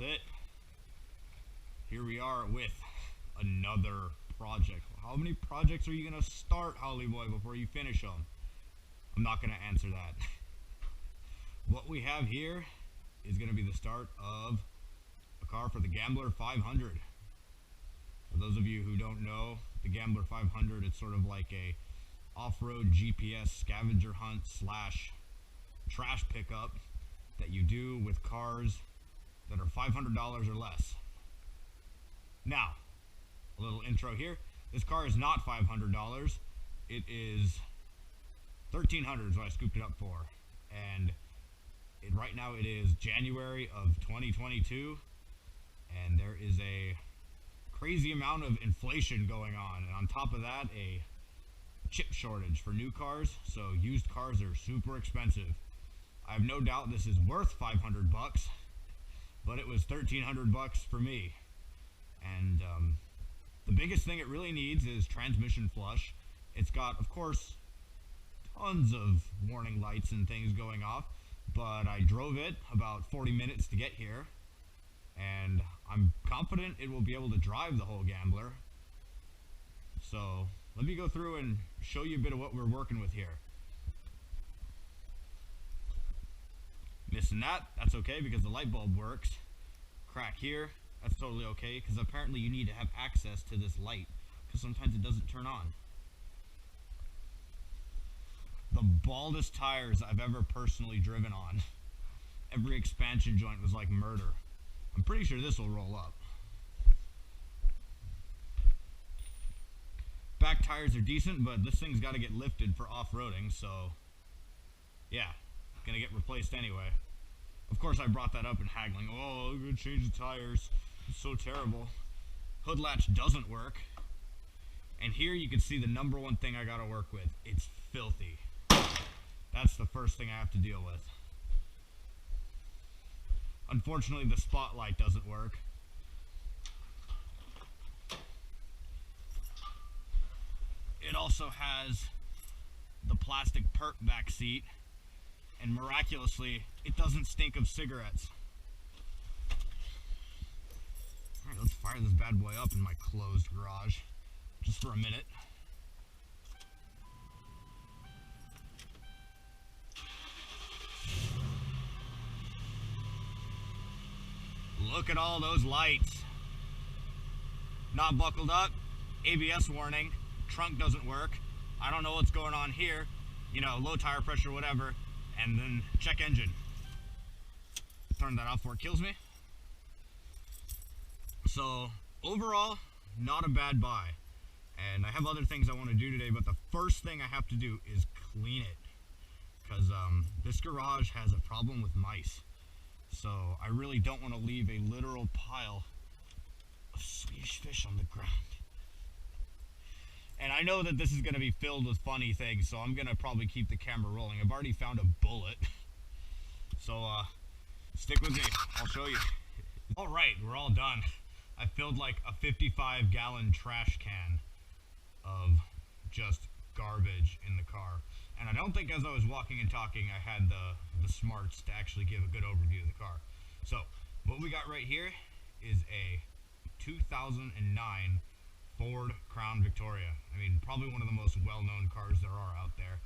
it. Here we are with another project. How many projects are you going to start, Holly Boy, before you finish them? I'm not going to answer that. What we have here is going to be the start of a car for the Gambler 500. For those of you who don't know, the Gambler 500, it's sort of like a off-road GPS scavenger hunt slash trash pickup that you do with cars that are $500 or less. Now, a little intro here. This car is not $500. It is $1,300 is what I scooped it up for. And right now it is January of 2022, and there is a crazy amount of inflation going on, and on top of that, a chip shortage for new cars, so used cars are super expensive. I have no doubt this is worth 500 bucks, but it was 1,300 bucks for me. And the biggest thing it really needs is transmission flush. It's got, of course, tons of warning lights and things going off, but I drove it about 40 minutes to get here, and I'm confident it will be able to drive the whole Gambler. So let me go through and show you a bit of what we're working with here. Missing that, that's okay because the light bulb works. Crack here, that's totally okay because apparently you need to have access to this light because sometimes it doesn't turn on. The baldest tires I've ever personally driven on. Every expansion joint was like murder. I'm pretty sure this will roll up. Back tires are decent, but this thing's got to get lifted for off-roading, so yeah, gonna get replaced anyway. Of course I brought that up in haggling. Oh, I'm gonna change the tires. It's so terrible. Hood latch doesn't work. And here you can see the number one thing I gotta work with. It's filthy. That's the first thing I have to deal with. Unfortunately, the spotlight doesn't work. It also has the plastic perp back seat, and miraculously, it doesn't stink of cigarettes. Alright, let's fire this bad boy up in my closed garage, just for a minute. Look at all those lights. Not buckled up, ABS warning, trunk doesn't work, I don't know what's going on here, you know, low tire pressure, whatever, and then check engine. Turn that off before it kills me. So overall, not a bad buy. And I have other things I want to do today, but the first thing I have to do is clean it, because this garage has a problem with mice. So I really don't want to leave a literal pile of Swedish fish on the ground. And I know that this is going to be filled with funny things, so I'm going to probably keep the camera rolling. I've already found a bullet. So stick with me, I'll show you. Alright, we're all done. I filled like a 55-gallon trash can of just garbage in the car. And I don't think as I was walking and talking I had the smarts to actually give a good overview of the car. So what we got right here is a 2009 Ford Crown Victoria. I mean, probably one of the most well-known cars there are out there.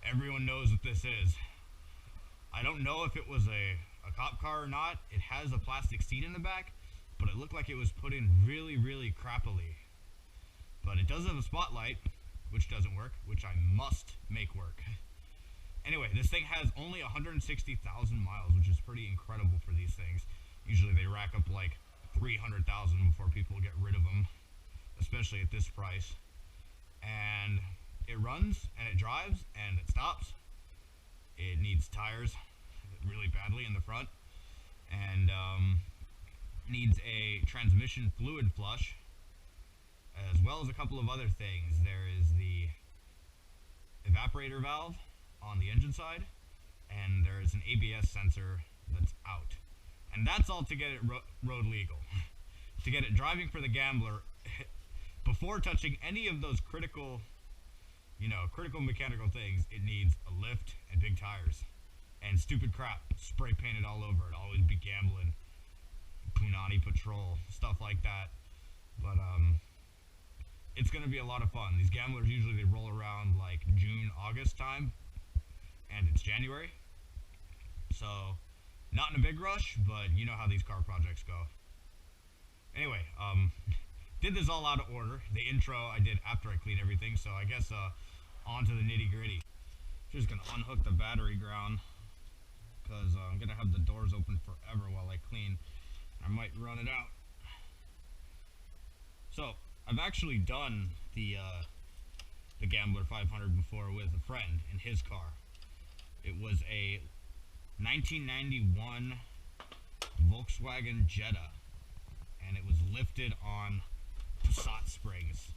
Everyone knows what this is. I don't know if it was a cop car or not. It has a plastic seat in the back, but it looked like it was put in really, really crappily. But it does have a spotlight, which doesn't work, which I must make work. Anyway, this thing has only 160,000 miles, which is pretty incredible for these things. Usually they rack up like 300,000 before people get rid of them, especially at this price. And it runs, and it drives, and it stops. It needs tires really badly in the front, and needs a transmission fluid flush, as well as a couple of other things. There is the evaporator valve on the engine side, and there is an ABS sensor that's out. And that's all to get it road legal. To get it driving for the Gambler, before touching any of those critical mechanical things, it needs a lift and big tires. And stupid crap, spray painted all over it. Always be gambling. Punani. control, stuff like that. But it's gonna be a lot of fun. These gamblers usually they roll around like June, August time, and it's January. So not in a big rush, but you know how these car projects go. Anyway, did this all out of order. The intro I did after I cleaned everything, so I guess on to the nitty gritty. Just gonna unhook the battery ground because I'm gonna have the doors open forever while I clean. I might run it out. So I've actually done the Gambler 500 before with a friend in his car. It was a 1991 Volkswagen Jetta, and it was lifted on Passat springs.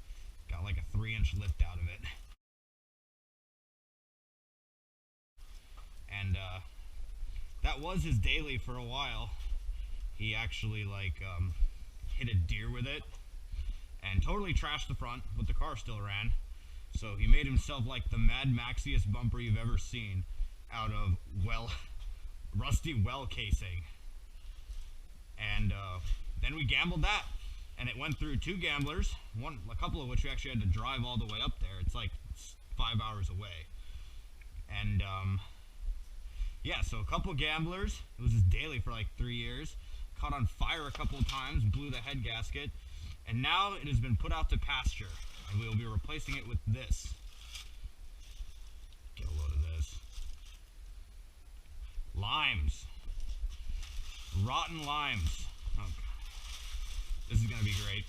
Got like a 3-inch lift out of it. And that was his daily for a while. He actually like hit a deer with it and totally trashed the front, but the car still ran. So he made himself like the Mad Maxiest bumper you've ever seen out of rusty well casing. And then we gambled that, and it went through 2 gamblers, a couple of which we actually had to drive all the way up there. It's like 5 hours away. And yeah, so a couple gamblers. It was his daily for like 3 years. Caught on fire a couple of times, blew the head gasket, and now it has been put out to pasture, and we will be replacing it with this. Get a load of this. Limes. Rotten limes. Oh, this is going to be great.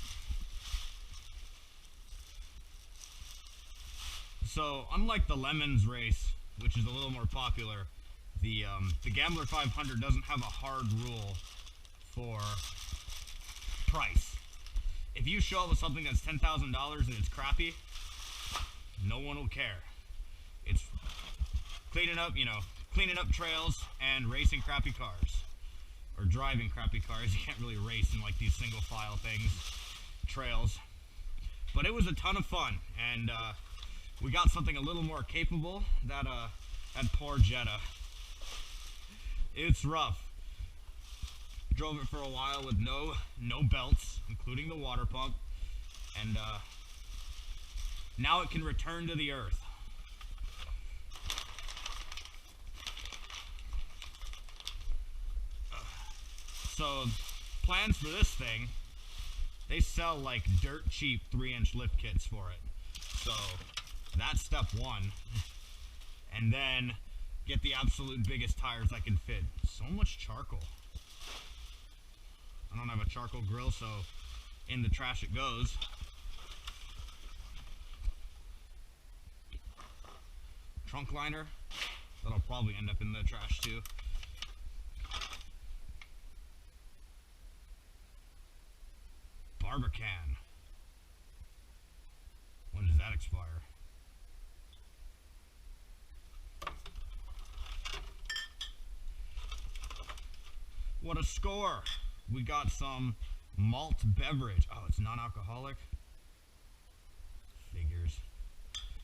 So, unlike the lemons race, which is a little more popular, the Gambler 500 doesn't have a hard rule for price. If you show up with something that's $10,000 and it's crappy, no one will care. It's cleaning up trails and racing crappy cars. Or driving crappy cars. You can't really race in like these single file things, trails. But it was a ton of fun, and we got something a little more capable. That poor Jetta. It's rough. Drove it for a while with no belts, including the water pump, and now it can return to the earth. So plans for this thing, they sell like dirt cheap 3-inch lift kits for it. So that's step 1. And then get the absolute biggest tires I can fit. So much charcoal. I don't have a charcoal grill, so in the trash it goes. Trunk liner, that'll probably end up in the trash too. Barbican. When does that expire? What a score! We got some malt beverage. Oh, it's non-alcoholic? Figures.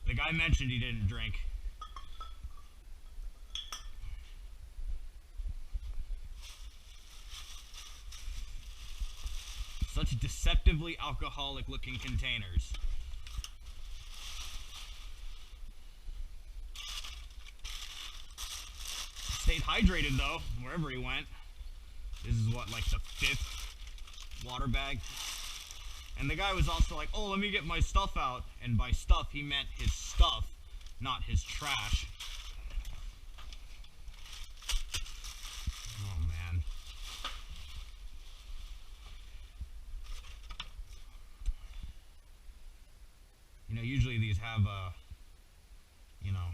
The guy mentioned he didn't drink. Such deceptively alcoholic looking containers. Stayed hydrated though, wherever he went. This is what, like the 5th water bag. And the guy was also like, oh, let me get my stuff out. And by stuff, he meant his stuff, not his trash. Oh, man. You know, usually these have, you know,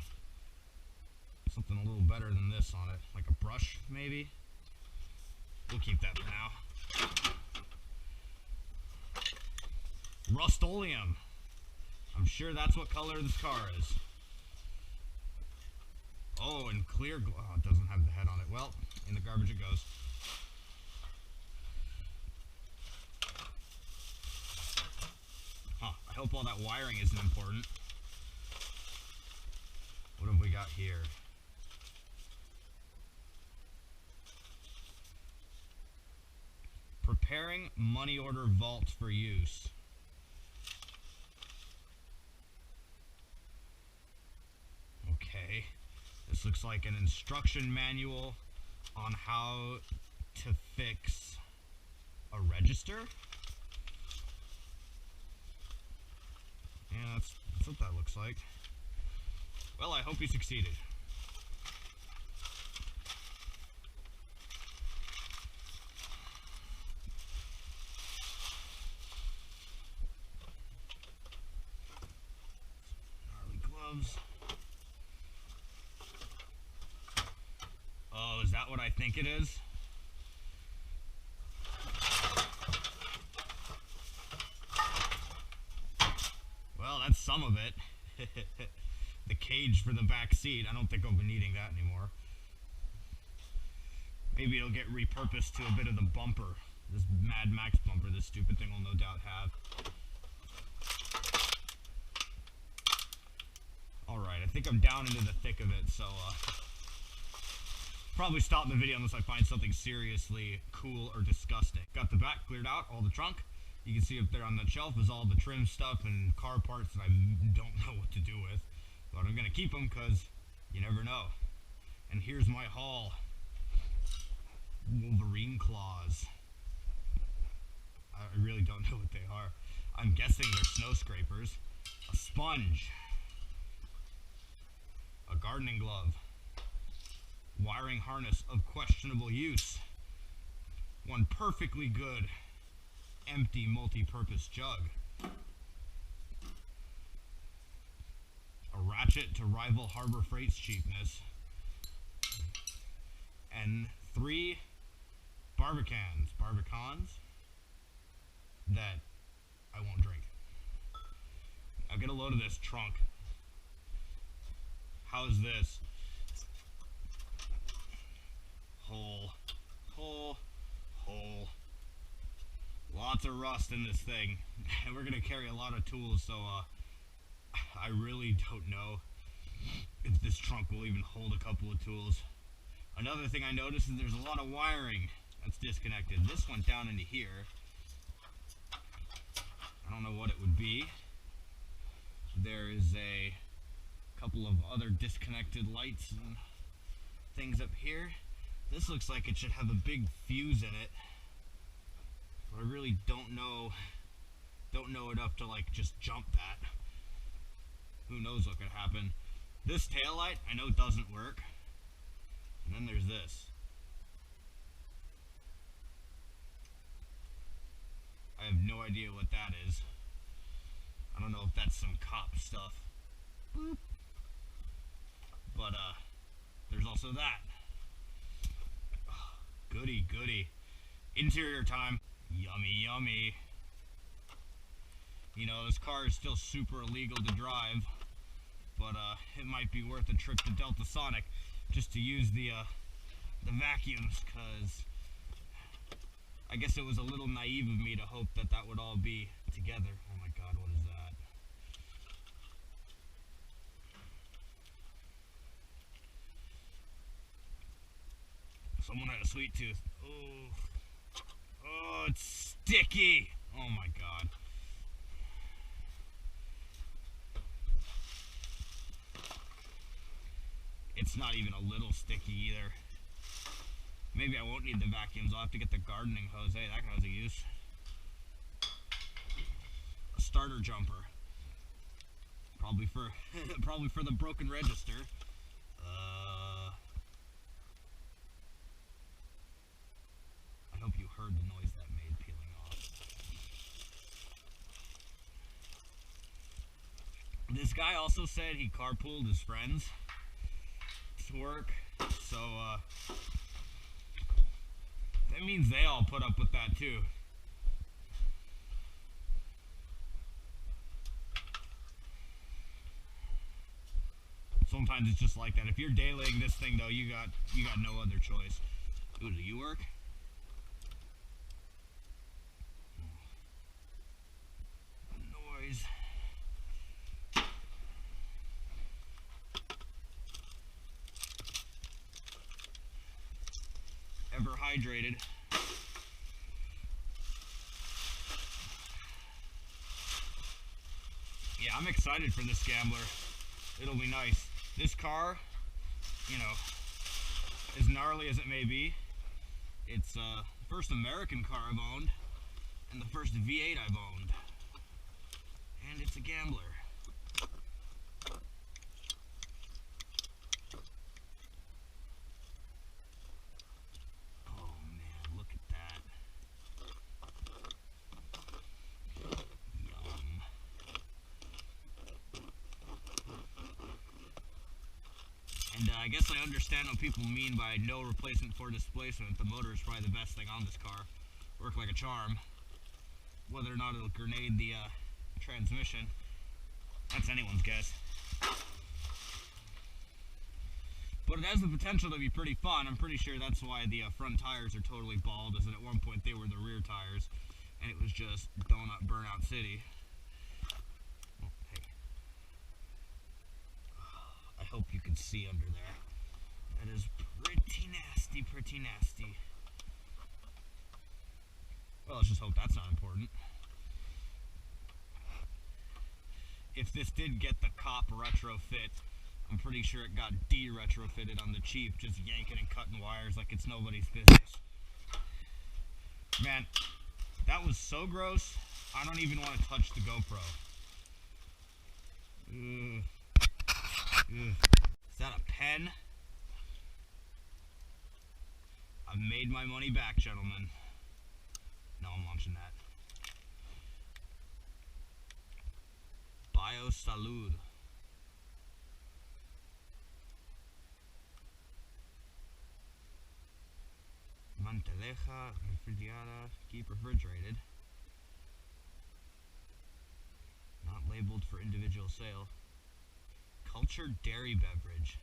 something a little better than this on it. Like a brush, maybe. We'll keep that for now. Rust-Oleum. I'm sure that's what color this car is. Oh, and clear glow. Oh, it doesn't have the head on it. Well, in the garbage it goes. Huh, I hope all that wiring isn't important. What have we got here? Preparing money order vault for use. Okay. This looks like an instruction manual on how to fix a register. Yeah, that's what that looks like. Well, I hope you succeeded. Gnarly gloves. Oh, is that what I think it is? Well, that's some of it. The cage for the back seat. I don't think I'll be needing that anymore. Maybe it'll get repurposed to a bit of the bumper. This Mad Max bumper this stupid thing will no doubt have. Alright, I think I'm down into the thick of it, so probably stop the video unless I find something seriously cool or disgusting. Got the back cleared out, all the trunk. You can see up there on that shelf is all the trim stuff and car parts that I don't know what to do with. But I'm going to keep them because you never know. And here's my haul. Wolverine claws. I really don't know what they are. I'm guessing they're snow scrapers. A sponge. A gardening glove. Wiring harness of questionable use. One perfectly good empty multi-purpose jug. A ratchet to rival Harbor Freight's cheapness. And 3 barbicans that I won't drink. I'll get a load of this trunk. How's this? Hole. Lots of rust in this thing. And we're gonna carry a lot of tools, so I really don't know if this trunk will even hold a couple of tools. Another thing I noticed is there's a lot of wiring that's disconnected. This went down into here. I don't know what it would be. There is a couple of other disconnected lights and things up here. This looks like it should have a big fuse in it. But I really don't know enough to like just jump that. Who knows what could happen. This taillight I know doesn't work. And then there's this. I have no idea what that is. I don't know if that's some cop stuff. Boop. But there's also that. Oh, goody. Interior time. Yummy. You know, this car is still super illegal to drive, but it might be worth a trip to Delta Sonic just to use the vacuums, because I guess it was a little naive of me to hope that that would all be together. Oh my god, what is that? Someone had a sweet tooth. Oh, it's sticky. Oh my god. It's not even a little sticky either. Maybe I won't need the vacuums. I'll have to get the gardening hose. Hey, that has a use. A starter jumper. Probably for the broken register. I hope you heard the noise that made peeling off. This guy also said he carpooled his friends to work, so that means they all put up with that too. Sometimes it's just like that. If you're daylaying this thing though, you got no other choice. Ooh, do you work? Noise. Ever hydrated. I'm excited for this gambler. It'll be nice. This car, you know, as gnarly as it may be, it's the first American car I've owned and the first V8 I've owned. And it's a gambler. Oh man, look at that. Yum. And I guess I understand what people mean by no replacement for displacement. The motor is probably the best thing on this car. Work like a charm. Whether or not it'll grenade the transmission, that's anyone's guess. But it has the potential to be pretty fun. I'm pretty sure that's why the front tires are totally bald, is that at one point they were the rear tires, and it was just donut burnout city. Oh, hey. I hope you can see under there. That is pretty nasty, pretty nasty. Well, let's just hope that's not important. If this did get the cop retrofit, I'm pretty sure it got de-retrofitted on the cheap, just yanking and cutting wires like it's nobody's business. Man, that was so gross, I don't even want to touch the GoPro. Ugh. Ugh. Is that a pen? I've made my money back, gentlemen. No, I'm launching that. Biosalud. Manteleja refrigerada. Keep refrigerated. Not labeled for individual sale. Cultured dairy beverage.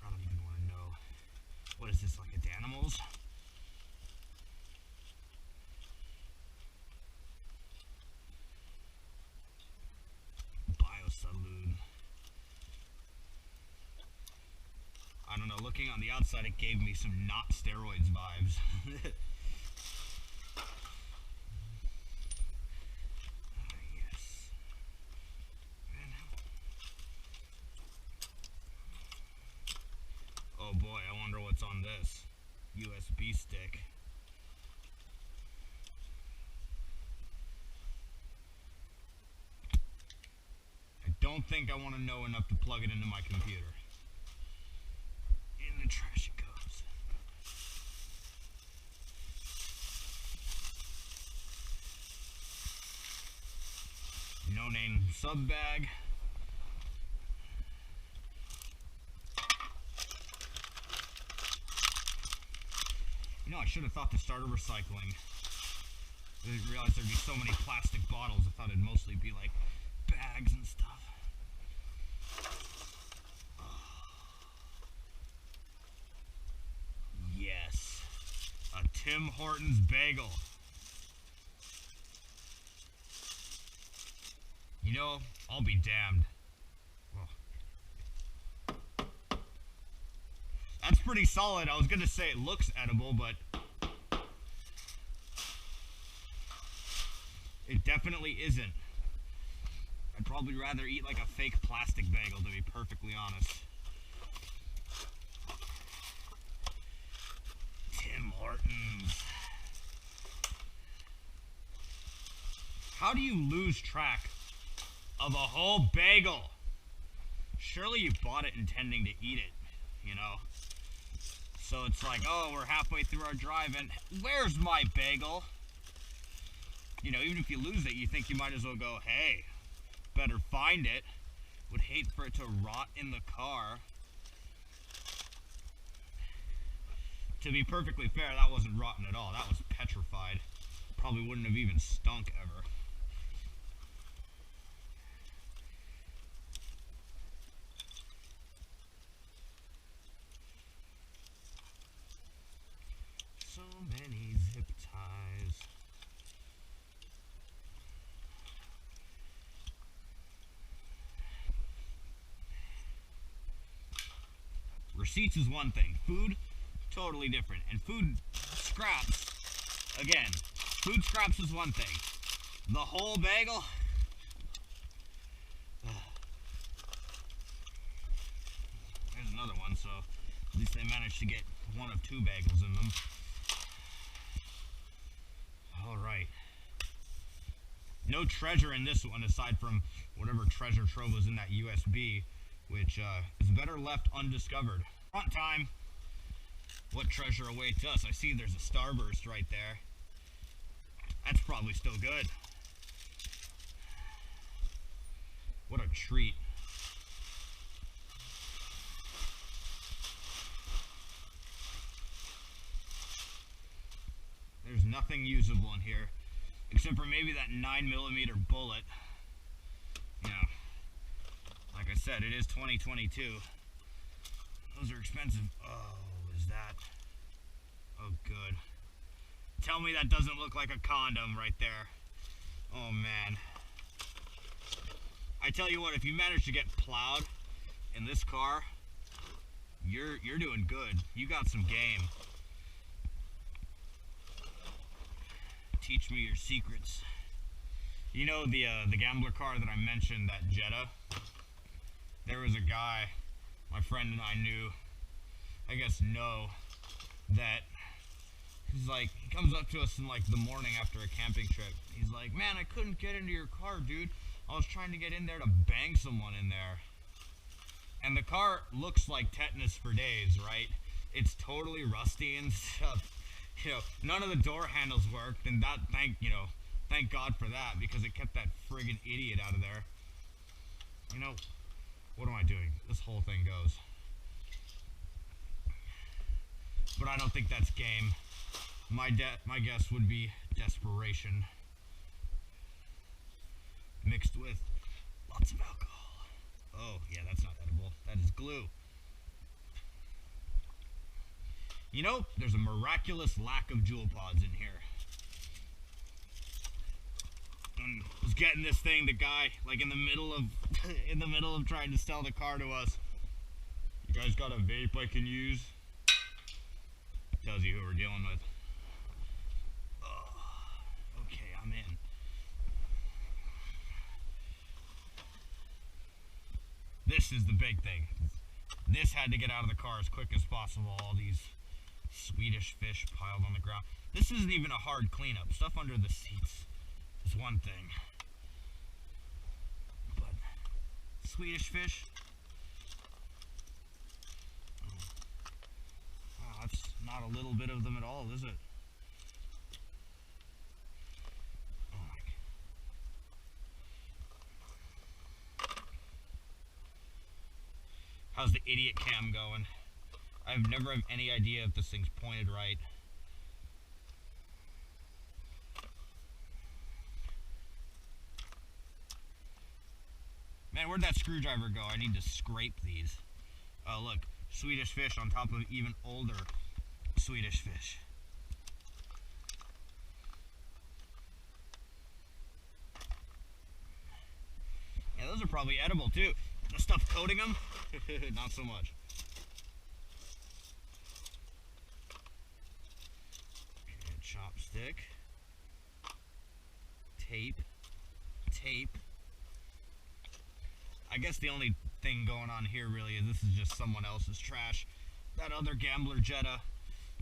I don't even want to know. What is this, like a Danimals? Biosalud. I don't know, looking on the outside it gave me some not steroids vibes. Yes. Oh boy, I wonder what's on this. USB stick. I don't think I want to know enough to plug it into my computer. In the trash it goes. No name sub bag. You know, I should have thought to start a recycling. I didn't realize there'd be so many plastic bottles. I thought it'd mostly be like bags and stuff. Yes, a Tim Hortons bagel. You know, I'll be damned. Well, that's pretty solid. I was gonna say it looks edible, but it definitely isn't. I'd probably rather eat like a fake plastic bagel, to be perfectly honest. Tim Hortons. How do you lose track of a whole bagel? Surely you bought it intending to eat it, you know? So it's like, oh, we're halfway through our drive and where's my bagel? You know, even if you lose it, you think you might as well go, hey, better find it. Would hate for it to rot in the car. To be perfectly fair, that wasn't rotten at all. That was petrified. Probably wouldn't have even stunk ever. So many zip ties. Receipts is one thing. Food, totally different. And food scraps, again, food scraps is one thing. The whole bagel? There's another one, so at least I managed to get one of two bagels in them. Alright. No treasure in this one aside from whatever treasure trove was in that USB, which is better left undiscovered. Front time. What treasure awaits us? I see there's a starburst right there. That's probably still good. What a treat. There's nothing usable in here, except for maybe that 9mm bullet. You know, like I said, it is 2022. Those are expensive. Oh, is that? Oh, good. Tell me that doesn't look like a condom right there. Oh, man. I tell you what, if you manage to get plowed in this car, you're doing good. You got some game. Teach me your secrets. You know the gambler car that I mentioned, that Jetta? There was a guy, my friend and I knew, I guess that he's like, he comes up to us in like the morning after a camping trip. He's like, man, I couldn't get into your car, dude. I was trying to get in there to bang someone in there. And the car looks like tetanus for days, right? It's totally rusty and stuff. You know, none of the door handles worked, and that, thank God for that, because it kept that friggin' idiot out of there. You know, what am I doing? This whole thing goes. But I don't think that's game. My guess would be desperation, mixed with lots of alcohol. Oh, yeah, that's not edible. That is glue. You know, there's a miraculous lack of jewel pods in here. And I was getting this thing, the guy, like in the middle of trying to sell the car to us. You guys got a vape I can use? Tells you who we're dealing with. Oh, okay, I'm in. This is the big thing. This had to get out of the car as quick as possible. All these Swedish fish piled on the ground. This isn't even a hard cleanup. Stuff under the seats is one thing. But Swedish fish? Oh, that's not a little bit of them at all, is it? Oh my God. How's the idiot cam going? I've never had any idea if this thing's pointed right. Man, where'd that screwdriver go? I need to scrape these. Oh, look. Swedish fish on top of even older Swedish fish. Yeah, those are probably edible, too. The stuff coating them? Not so much. Chopstick, tape. I guess the only thing going on here really is this is just someone else's trash. That other gambler Jetta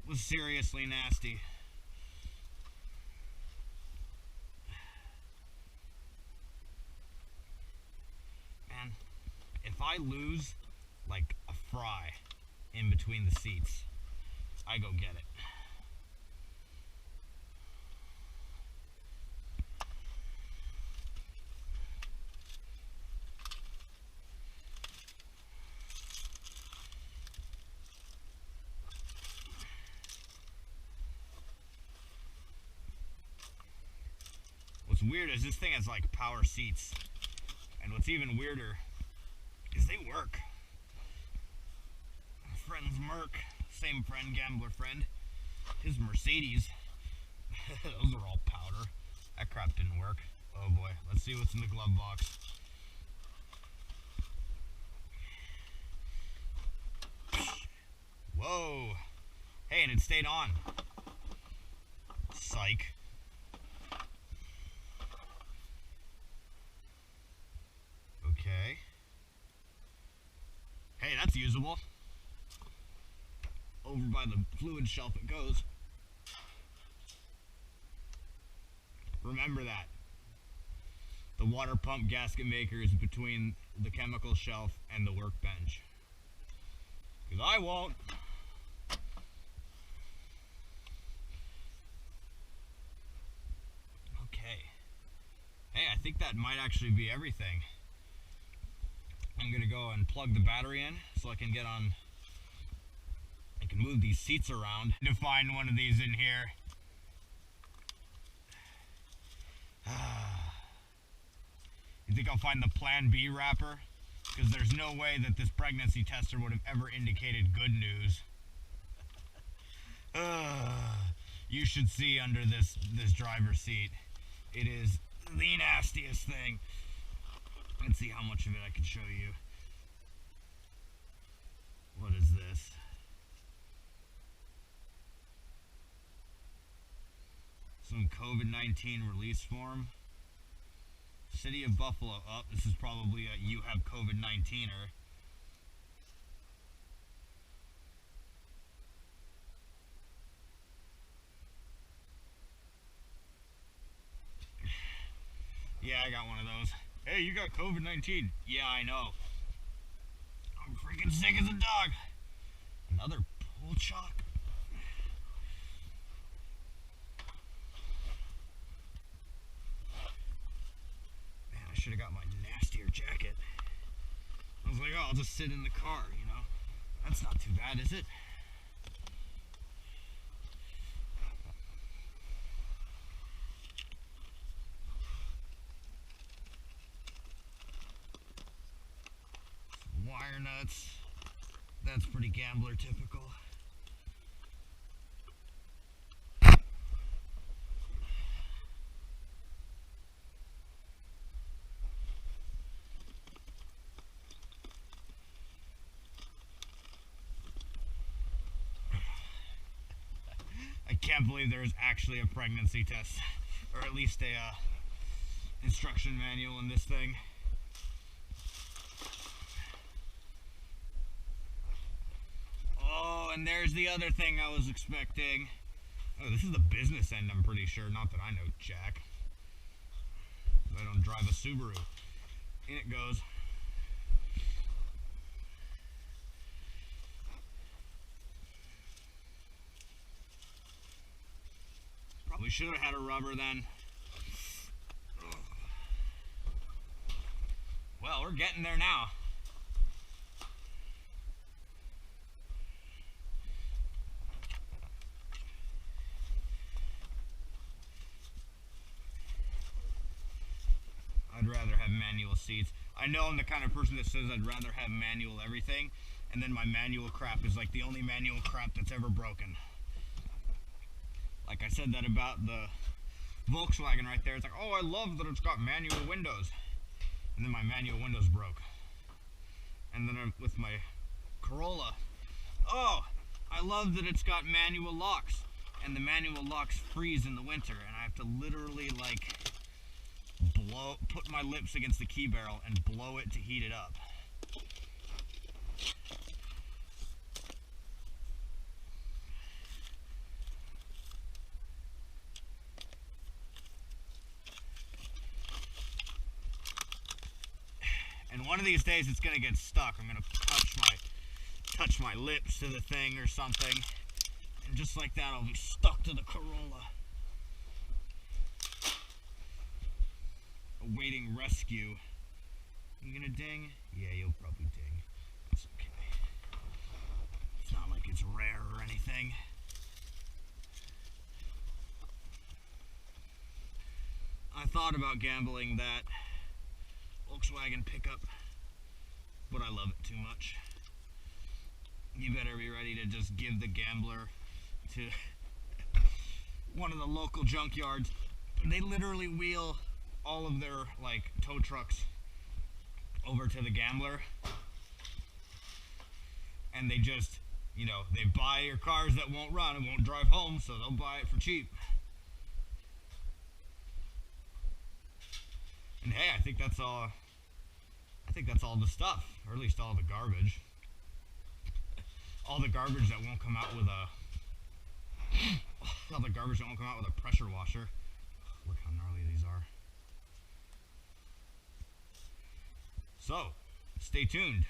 was seriously nasty. Man, if I lose like a fry in between the seats, I go get it. What's weird is this thing has like power seats, and what's even weirder is they work. My friend's Merc, same friend, gambler friend, his Mercedes, those are all powder. That crap didn't work. Oh boy, let's see what's in the glove box. Whoa, hey, and it stayed on. Psych. usable. Over by the fluid shelf it goes. Remember that. The water pump gasket maker is between the chemical shelf and the workbench. Because I won't. Okay. Hey, I think that might actually be everything. I'm going to go and plug the battery in so I can get on. I can move these seats around to find one of these in here. You think I'll find the Plan B wrapper? Because there's no way that this pregnancy tester would have ever indicated good news. You should see under this driver's seat. It is the nastiest thing. Let's see how much of it I can show you. What is this? Some COVID-19 release form. City of Buffalo. Oh, this is probably a you have COVID-19er. Yeah, I got one of those. Hey, you got COVID-19. Yeah, I know. I'm freaking sick as a dog. Another pool chalk. Man, I should have got my nastier jacket. I was like, oh, I'll just sit in the car, you know. That's not too bad, is it? Wire nuts. That's pretty gambler typical. I can't believe there's actually a pregnancy test, or at least a instruction manual in this thing. Oh, and there's the other thing I was expecting. Oh, this is the business end, I'm pretty sure. Not that I know jack. I don't drive a Subaru. In it goes. Probably should have had a rubber then. Well, we're getting there now. I'd rather have manual seats. I know I'm the kind of person that says I'd rather have manual everything, and then my manual crap is like the only manual crap that's ever broken. Like I said that about the Volkswagen right there. It's like, oh, I love that it's got manual windows. And then my manual windows broke. And then with my Corolla, oh, I love that it's got manual locks. And the manual locks freeze in the winter, and I have to literally like put my lips against the key barrel and blow it to heat it up. And one of these days it's gonna get stuck. I'm gonna touch my lips to the thing or something, and just like that I'll be stuck to the Corolla, awaiting rescue. You gonna ding? Yeah, you'll probably ding. That's okay. It's not like it's rare or anything. I thought about gambling that Volkswagen pickup, but I love it too much. You better be ready to just give the gambler to one of the local junkyards. They literally wheel all of their like tow trucks over to the gambler, and they just, you know, they buy your cars that won't run and won't drive home, so they'll buy it for cheap. And hey, I think that's all the stuff, or at least all the garbage. all the garbage that won't come out with a pressure washer. Look how gnarly these are. So, stay tuned.